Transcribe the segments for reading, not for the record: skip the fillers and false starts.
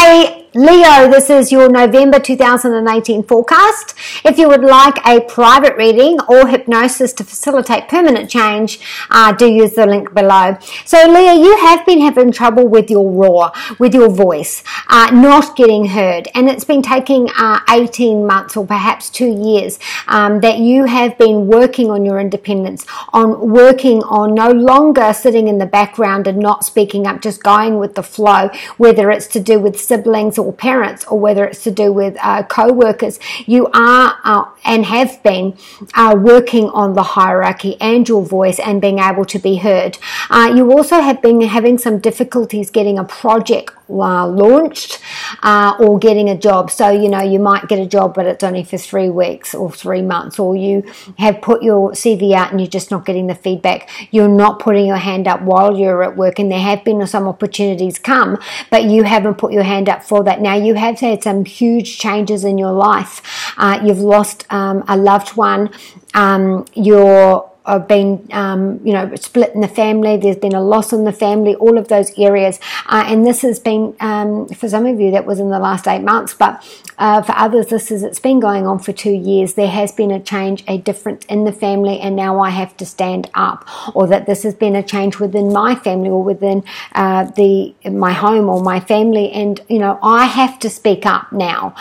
Hey Leo, this is your November 2018 forecast. If you would like a private reading or hypnosis to facilitate permanent change, do use the link below. So Leo, you have been having trouble with your voice, not getting heard, and it's been taking 18 months or perhaps 2 years that you have been working on your independence, on working on no longer sitting in the background and not speaking up, just going with the flow, whether it's to do with siblings or parents, or whether it's to do with co-workers. You are and have been working on the hierarchy and your voice and being able to be heard. You also have been having some difficulties getting a project launched or getting a job. So, you might get a job, but it's only for 3 weeks or 3 months, or you have put your CV out and you're just not getting the feedback. You're not putting your hand up while you're at work, and there have been some opportunities come, but you haven't put your hand up for that. Now, you have had some huge changes in your life. You've lost a loved one. You're been, split in the family. There's been a loss in the family, all of those areas. And this has been, for some of you, that was in the last 8 months, but for others, it's been going on for 2 years. There has been a change, a difference in the family, and now I have to stand up, or that this has been a change within my family or within my home or my family, and, I have to speak up now.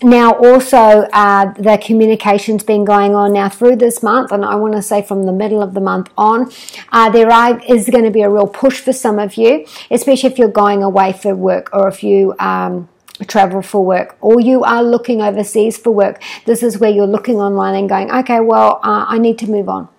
Now also, the communication's been going on now through this month, and I want to say from the middle of the month on, is going to be a real push for some of you, especially if you're going away for work, or if you travel for work, or you are looking overseas for work. This is where you're looking online and going, okay, well, I need to move on.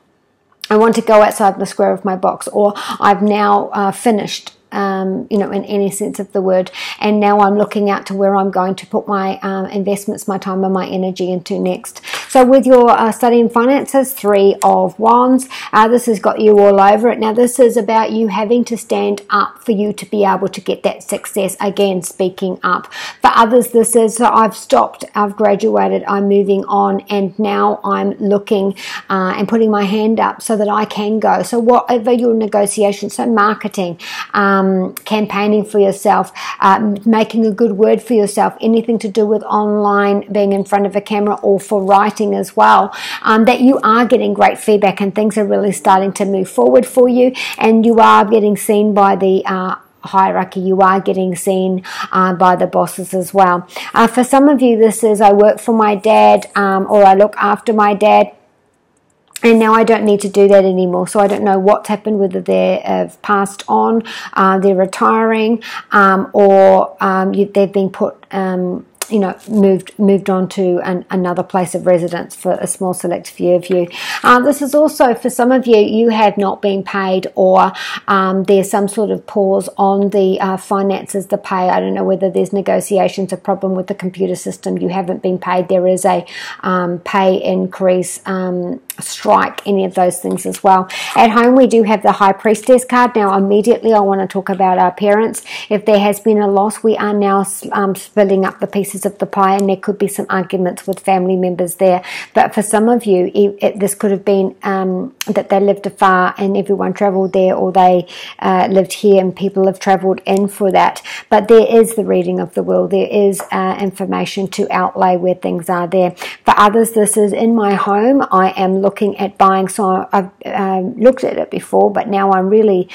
I want to go outside the square of my box, or I've now finished, in any sense of the word, and now I'm looking out to where I'm going to put my investments, my time and my energy into next. So with your studying finances, 3 of Wands, this has got you all over it. Now this is about you having to stand up for you to be able to get that success. Again, speaking up. For others, this is, so I've stopped, I've graduated, I'm moving on, and now I'm looking and putting my hand up so that I can go. So whatever your negotiations, so marketing, campaigning for yourself, making a good word for yourself, anything to do with online, being in front of a camera, or for writing as well, that you are getting great feedback and things are really starting to move forward for you, and you are getting seen by the hierarchy, you are getting seen by the bosses as well. For some of you, this is, I work for my dad, or I look after my dad, and now I don't need to do that anymore. So I don't know what's happened, whether they have passed on, they're retiring, or they've been put, moved on to another place of residence for a small select few of you. This is also, for some of you, you have not been paid, or there's some sort of pause on the finances, the pay. I don't know whether there's negotiations, a problem with the computer system. You haven't been paid. There is a pay increase, strike, any of those things as well. At home, we do have the High Priestess card. Now, immediately, I want to talk about our parents. If there has been a loss, we are now splitting up the pieces of the pie, and there could be some arguments with family members there. But for some of you, this could have been that they lived afar and everyone travelled there, or they lived here and people have travelled in for that. But there is the reading of the will. There is information to outlay where things are there. For others, this is in my home. I am looking at buying, so I've looked at it before, but now I'm really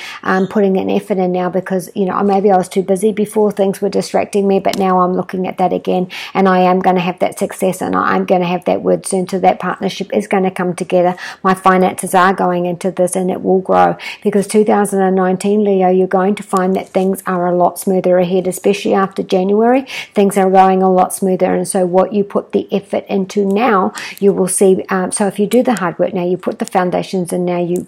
putting an effort in now, because maybe I was too busy before, things were distracting me, but now I'm looking at that again, and I am going to have that success, and I'm going to have that word soon. So that partnership is going to come together. My finances are going into this, and it will grow, because 2019, Leo, you're going to find that things are a lot smoother ahead, especially after January. Things are going a lot smoother, and so what you put the effort into now, you will see. So if you do the hard work now, you put the foundations in now, you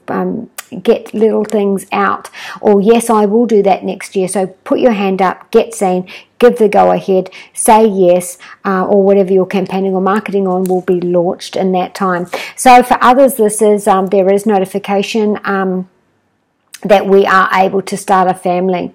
get little things out, or yes, I will do that next year. So put your hand up, get seen, give the go ahead, say yes, or whatever you're campaigning or marketing on will be launched in that time. So for others, this is there is notification that we are able to start a family.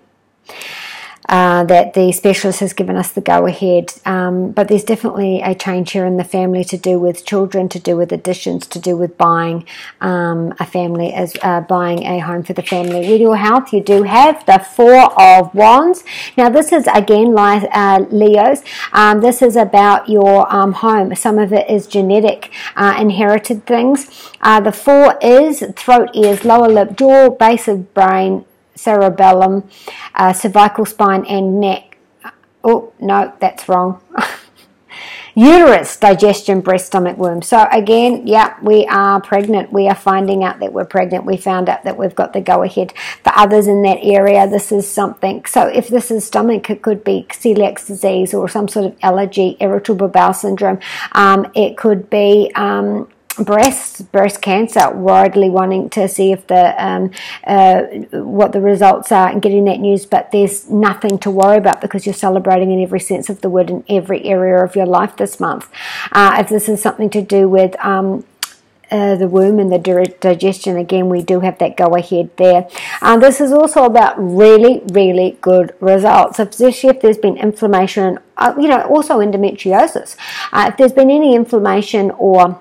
that the specialist has given us the go-ahead. But there's definitely a change here in the family to do with children, to do with additions, to do with buying a family, as buying a home for the family. With your health, you do have the Four of Wands. Now, this is, again, like Leos, this is about your home. Some of it is genetic, inherited things. The Four is throat, ears, lower lip, jaw, base of brain, cerebellum, cervical spine, and neck. Oh, no, that's wrong. Uterus, digestion, breast, stomach, womb. So again, yeah, we are pregnant. We are finding out that we're pregnant. We found out that we've got the go-ahead. For others in that area, this is something. So if this is stomach, it could be celiac disease or some sort of allergy, irritable bowel syndrome. It could be breast cancer, widely wanting to see if what the results are and getting that news, but there's nothing to worry about because you're celebrating in every sense of the word in every area of your life this month. If this is something to do with the womb and the digestion, again, we do have that go ahead there. This is also about really, really good results, especially if there's been inflammation, also endometriosis. If there's been any inflammation or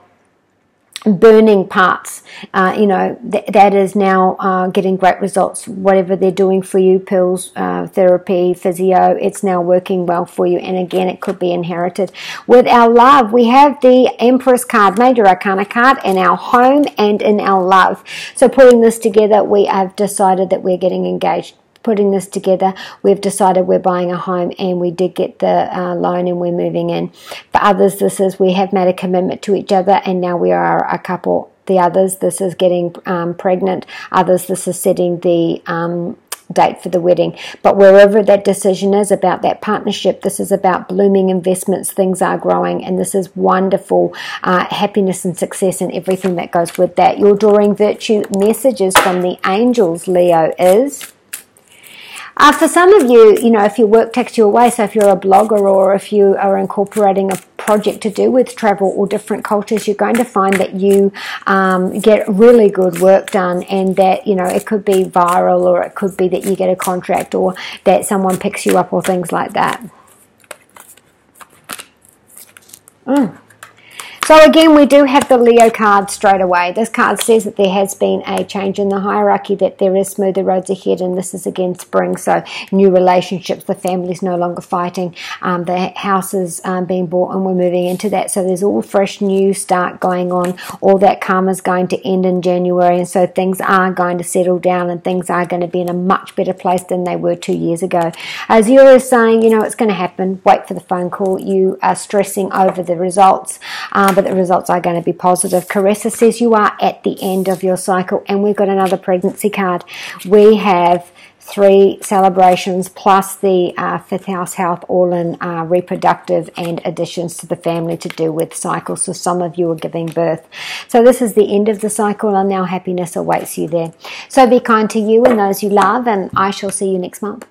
burning parts, that is now getting great results. Whatever they're doing for you, pills, therapy, physio, it's now working well for you. And again, it could be inherited. With our love, we have the Empress card, Major Arcana card, in our home and in our love. So putting this together, we have decided that we're getting engaged. Putting this together, we've decided we're buying a home, and we did get the loan and we're moving in. For others, this is we have made a commitment to each other and now we are a couple. The others, this is getting pregnant. Others, this is setting the date for the wedding. But wherever that decision is about that partnership, this is about blooming investments. Things are growing, and this is wonderful happiness and success and everything that goes with that. Your drawing virtue messages from the angels, Leo, is for some of you, if your work takes you away, so if you're a blogger or if you are incorporating a project to do with travel or different cultures, you're going to find that you get really good work done, and that, it could be viral, or it could be that you get a contract, or that someone picks you up, or things like that. So again, we do have the Leo card straight away. This card says that there has been a change in the hierarchy, that there is smoother roads ahead, and this is again spring, so new relationships, the family's no longer fighting, the house is being bought and we're moving into that. So there's all fresh new start going on. All that karma is going to end in January, and so things are going to settle down and things are going to be in a much better place than they were 2 years ago. Azura is saying, it's going to happen. Wait for the phone call. You are stressing over the results, but the results are going to be positive. Caressa says you are at the end of your cycle, and we've got another pregnancy card. We have 3 celebrations plus the 5th house health, all in reproductive and additions to the family to do with cycles. So some of you are giving birth. So this is the end of the cycle, and now happiness awaits you there. So be kind to you and those you love, and I shall see you next month.